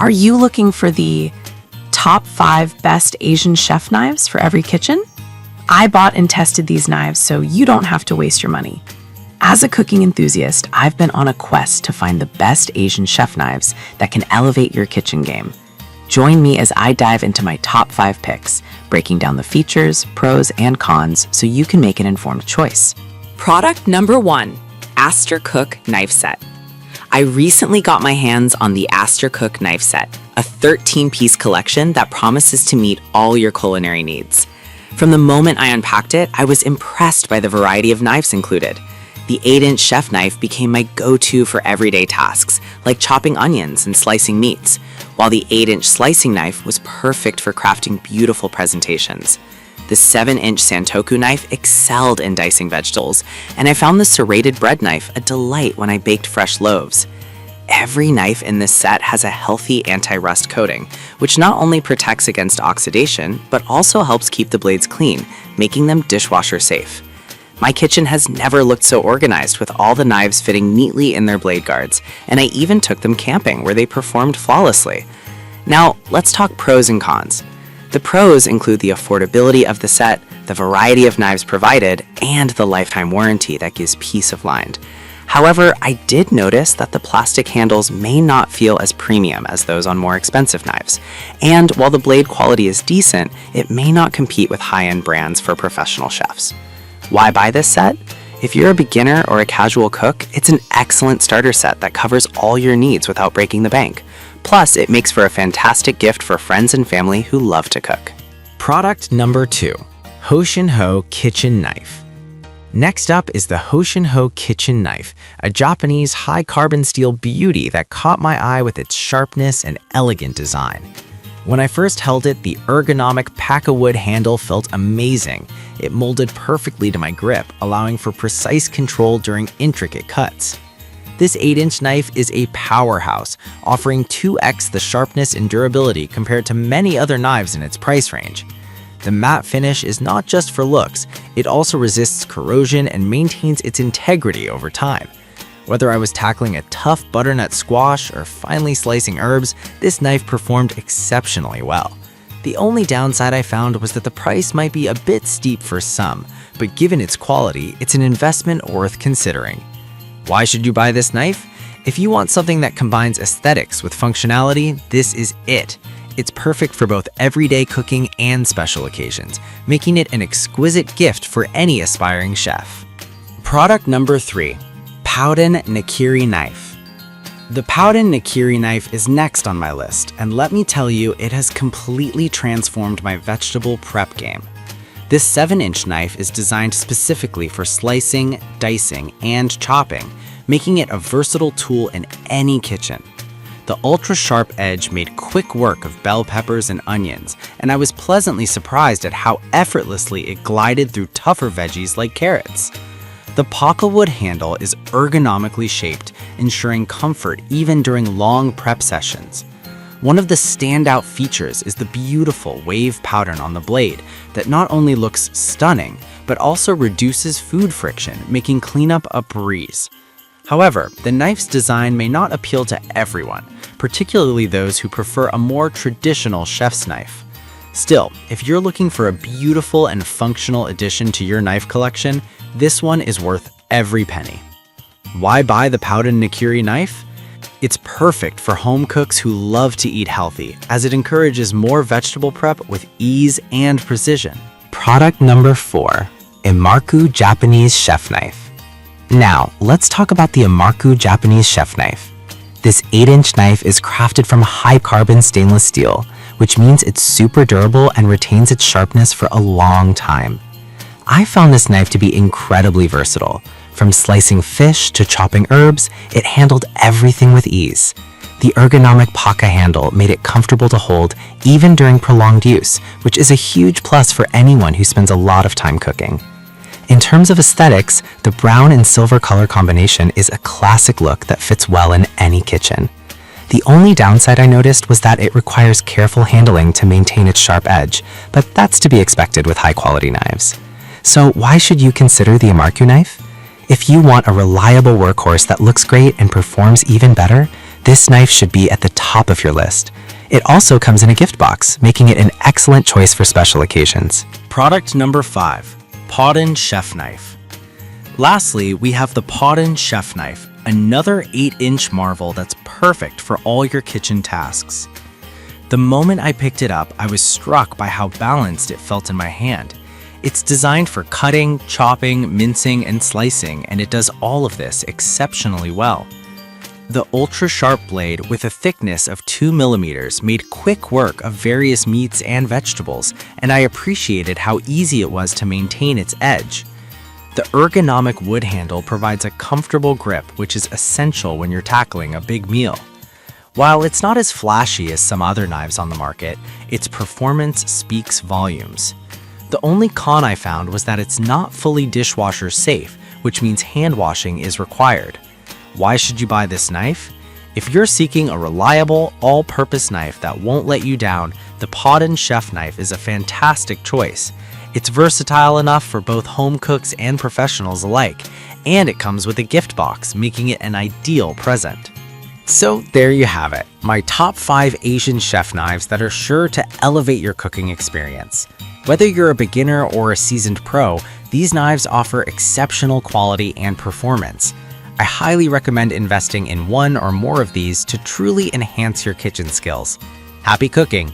Are you looking for the top 5 best Asian chef knives for every kitchen? I bought and tested these knives so you don't have to waste your money. As a cooking enthusiast, I've been on a quest to find the best Asian chef knives that can elevate your kitchen game. Join me as I dive into my top 5 picks, breaking down the features, pros, and cons so you can make an informed choice. Product number 1, Aster Cook Knife Set. I recently got my hands on the Aster Cook Knife Set, a 13-piece collection that promises to meet all your culinary needs. From the moment I unpacked it, I was impressed by the variety of knives included. The 8-inch chef knife became my go-to for everyday tasks, like chopping onions and slicing meats, while the 8-inch slicing knife was perfect for crafting beautiful presentations. The 7-inch Santoku knife excelled in dicing vegetables, and I found the serrated bread knife a delight when I baked fresh loaves. Every knife in this set has a healthy anti-rust coating, which not only protects against oxidation, but also helps keep the blades clean, making them dishwasher safe. My kitchen has never looked so organized, with all the knives fitting neatly in their blade guards, and I even took them camping where they performed flawlessly. Now, let's talk pros and cons. The pros include the affordability of the set, the variety of knives provided, and the lifetime warranty that gives peace of mind. However, I did notice that the plastic handles may not feel as premium as those on more expensive knives. And while the blade quality is decent, it may not compete with high-end brands for professional chefs. Why buy this set? If you're a beginner or a casual cook, it's an excellent starter set that covers all your needs without breaking the bank. Plus, it makes for a fantastic gift for friends and family who love to cook. Product number 2, Hoshinho Kitchen Knife. Next up is the Hoshinho Kitchen Knife, a Japanese high-carbon steel beauty that caught my eye with its sharpness and elegant design. When I first held it, the ergonomic pack-a-wood handle felt amazing. It molded perfectly to my grip, allowing for precise control during intricate cuts. This 8-inch knife is a powerhouse, offering 2x the sharpness and durability compared to many other knives in its price range. The matte finish is not just for looks, it also resists corrosion and maintains its integrity over time. Whether I was tackling a tough butternut squash or finely slicing herbs, this knife performed exceptionally well. The only downside I found was that the price might be a bit steep for some, but given its quality, it's an investment worth considering. Why should you buy this knife? If you want something that combines aesthetics with functionality, this is it. It's perfect for both everyday cooking and special occasions, making it an exquisite gift for any aspiring chef. Product number 3, Powden Nakiri Knife. The Powden Nakiri knife is next on my list, and let me tell you, it has completely transformed my vegetable prep game. This 7-inch knife is designed specifically for slicing, dicing, and chopping, making it a versatile tool in any kitchen. The ultra-sharp edge made quick work of bell peppers and onions, and I was pleasantly surprised at how effortlessly it glided through tougher veggies like carrots. The pocklewood handle is ergonomically shaped, ensuring comfort even during long prep sessions. One of the standout features is the beautiful wave pattern on the blade that not only looks stunning, but also reduces food friction, making cleanup a breeze. However, the knife's design may not appeal to everyone, particularly those who prefer a more traditional chef's knife. Still, if you're looking for a beautiful and functional addition to your knife collection, this one is worth every penny. Why buy the Powden Nakiri knife? It's perfect for home cooks who love to eat healthy, as it encourages more vegetable prep with ease and precision. Product number 4, Imarku Japanese Chef Knife. Now, let's talk about the Imarku Japanese Chef Knife. This 8-inch knife is crafted from high-carbon stainless steel, which means it's super durable and retains its sharpness for a long time. I found this knife to be incredibly versatile. From slicing fish to chopping herbs, it handled everything with ease. The ergonomic Paka handle made it comfortable to hold even during prolonged use, which is a huge plus for anyone who spends a lot of time cooking. In terms of aesthetics, the brown and silver color combination is a classic look that fits well in any kitchen. The only downside I noticed was that it requires careful handling to maintain its sharp edge, but that's to be expected with high-quality knives. So why should you consider the Imarku knife? If you want a reliable workhorse that looks great and performs even better, this knife should be at the top of your list. It also comes in a gift box, making it an excellent choice for special occasions. Product number 5, Podden Chef Knife. Lastly, we have the Podden Chef Knife, another 8-inch marvel that's perfect for all your kitchen tasks. The moment I picked it up, I was struck by how balanced it felt in my hand. It's designed for cutting, chopping, mincing, and slicing, and it does all of this exceptionally well. The ultra-sharp blade with a thickness of 2 millimeters made quick work of various meats and vegetables, and I appreciated how easy it was to maintain its edge. The ergonomic wood handle provides a comfortable grip, which is essential when you're tackling a big meal. While it's not as flashy as some other knives on the market, its performance speaks volumes. The only con I found was that it's not fully dishwasher safe, which means hand washing is required. Why should you buy this knife? If you're seeking a reliable, all-purpose knife that won't let you down, the Podden Chef Knife is a fantastic choice. It's versatile enough for both home cooks and professionals alike, and it comes with a gift box, making it an ideal present. So there you have it, my top 5 Asian chef knives that are sure to elevate your cooking experience. Whether you're a beginner or a seasoned pro, these knives offer exceptional quality and performance. I highly recommend investing in one or more of these to truly enhance your kitchen skills. Happy cooking!